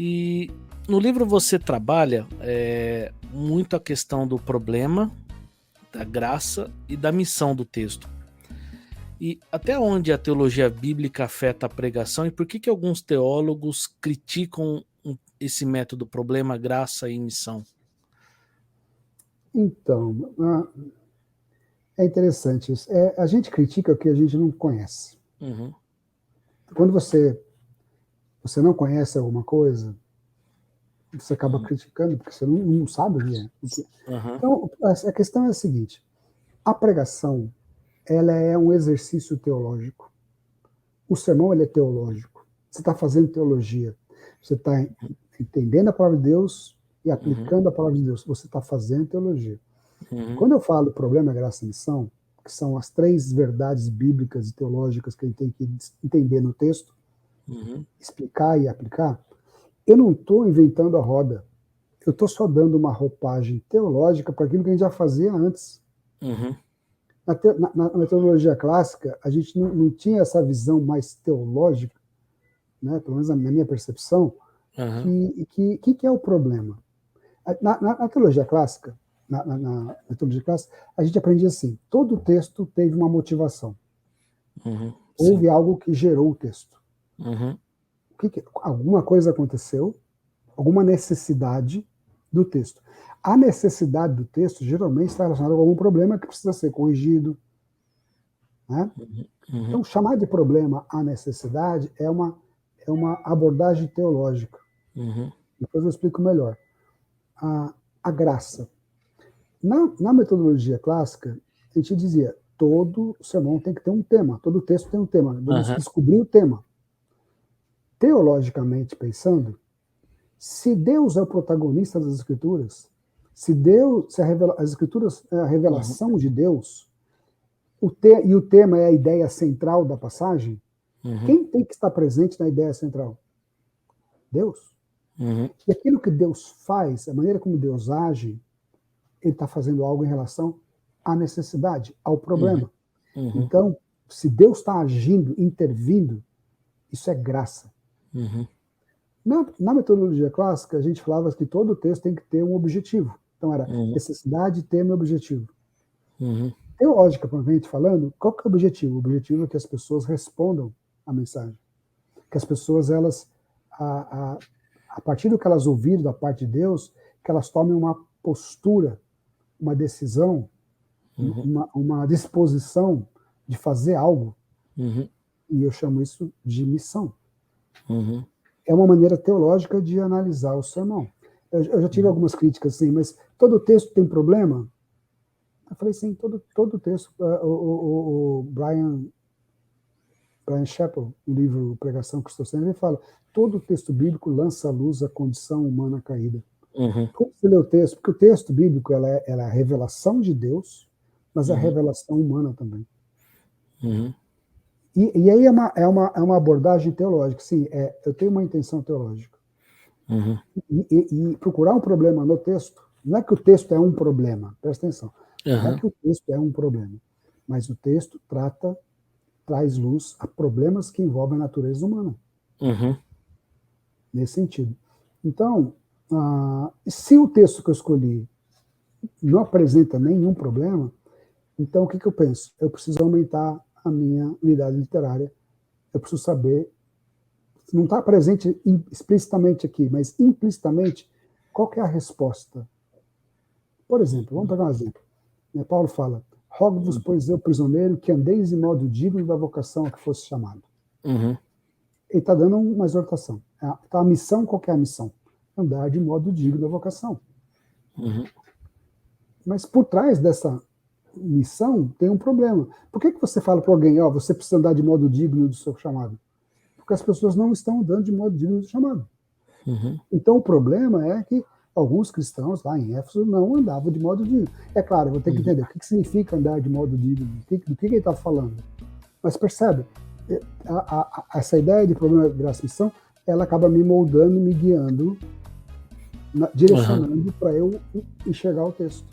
E no livro você trabalha muito a questão do problema, da graça e da missão do texto. E até onde a teologia bíblica afeta a pregação e por que alguns teólogos criticam esse método problema, graça e missão? Então, é interessante isso. A gente critica o que a gente não conhece. Uhum. Quando você não conhece alguma coisa, você acaba criticando, porque você não sabe o que é. Uhum. Então, a questão é a seguinte: a pregação, ela é um exercício teológico. O sermão, ele é teológico. Você está fazendo teologia. Você está entendendo a palavra de Deus e aplicando a palavra de Deus. Você está fazendo teologia. Uhum. Quando eu falo problema, graça e missão, que são as 3 verdades bíblicas e teológicas que a gente tem que entender no texto, explicar e aplicar, eu não estou inventando a roda. Eu estou só dando uma roupagem teológica para aquilo que a gente já fazia antes. Uhum. Na teologia clássica, a gente não tinha essa visão mais teológica, né, pelo menos na minha percepção, que é o problema. Na teologia clássica, na teologia clássica, a gente aprendia assim: todo texto teve uma motivação. Houve algo que gerou o texto. Alguma coisa aconteceu, alguma necessidade do texto. A necessidade do texto geralmente está relacionada com algum problema que precisa ser corrigido. Né? Então, chamar de problema a necessidade é uma abordagem teológica. Depois eu explico melhor. A graça. Na metodologia clássica, a gente dizia: todo sermão tem que ter um tema, todo texto tem um tema. Vamos descobrir o tema. Teologicamente pensando, se Deus é o protagonista das Escrituras, se as Escrituras é a revelação de Deus, e o tema é a ideia central da passagem, quem tem que estar presente na ideia central? Deus. E aquilo que Deus faz, a maneira como Deus age, ele está fazendo algo em relação à necessidade, ao problema. Então, se Deus está agindo, intervindo, isso é graça. Na metodologia clássica, a gente falava que todo texto tem que ter um objetivo. Então, era necessidade, tema e objetivo. Teologicamente falando, qual que é o objetivo? O objetivo é que as pessoas respondam à mensagem. Que as pessoas, elas, a partir do que elas ouviram da parte de Deus, que elas tomem uma postura, uma decisão, uma disposição de fazer algo. E eu chamo isso de missão. É uma maneira teológica de analisar o sermão. Eu já tive algumas críticas assim, mas todo texto tem problema? Eu falei, sim, todo texto. O Brian Chappell, no livro Pregação Cristocêntrica, ele fala: todo texto bíblico lança à luz a condição humana caída. Como você lê o texto? Porque o texto bíblico ela é a revelação de Deus, mas é a revelação humana também. E aí é uma abordagem teológica. Sim, eu tenho uma intenção teológica. E procurar um problema no texto, não é que o texto é um problema, presta atenção. Não é que o texto é um problema, mas o texto traz luz a problemas que envolvem a natureza humana. Nesse sentido. Então, se o texto que eu escolhi não apresenta nenhum problema, então o que eu penso? Eu preciso aumentar a minha unidade literária. Eu preciso saber, não está presente explicitamente aqui, mas implicitamente, qual que é a resposta? Por exemplo, vamos pegar um exemplo. Paulo fala: rogo-vos, pois eu, prisioneiro, que andeis de modo digno da vocação a que fosse chamado. Ele está dando uma exortação. Então, a missão, qual que é a missão? Andar de modo digno da vocação. Mas por trás dessa missão tem um problema. Por que você fala para alguém: você precisa andar de modo digno do seu chamado? Porque as pessoas não estão andando de modo digno do chamado. Então o problema é que alguns cristãos lá em Éfeso não andavam de modo digno. É claro, eu vou ter que entender o que significa andar de modo digno, do que ele está falando. Mas percebe, essa ideia de problema, graça e missão, ela acaba me moldando, me guiando, direcionando para eu enxergar o texto.